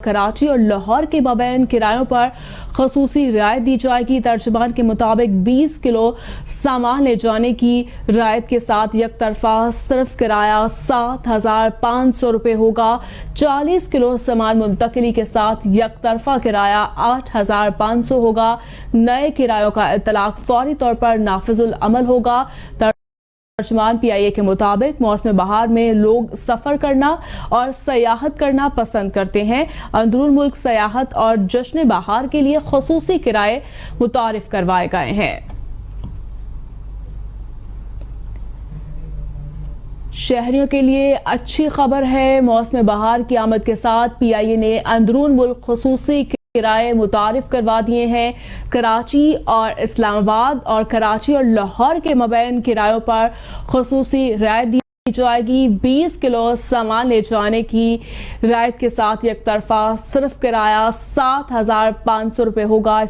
कराची और लाहौर के माबैन किरायों पर खसूसी रियायत दी जाएगी। तर्जुमान के मुताबिक 20 किलो सामान ले जाने की रियायत के साथ एक तरफा सिर्फ किराया 7,500 रुपये होगा। 40 किलो सामान मुंतकिली के साथ एक तरफा किराया 8,500 होगा। नए किरायों का इतलाक फौरी तौर पर नाफिजुल अमल होगा। तर्जुमान PIA के मुताबिक मौसम बहार में लोग सफ़र करना और सयाहत करना पसंद करते हैं। अंदरून मुल्क सयाहत और जश्न बहार के लिए खसूसी किराए मुतारिफ करवाए गए हैं। शहरियों के लिए अच्छी खबर है। मौसम बहार की आमद के साथ PIA ने अंदरून मुल्क खसूसी किराए मुतारिफ करवा दिए हैं। कराची और इस्लामाबाद और कराची और लाहौर के मबैन किरायों पर खसूसी रियायत दी जाएगी। 20 किलो सामान ले जाने की रियायत के साथ एक तरफा सिर्फ किराया 7,500 रुपये होगा।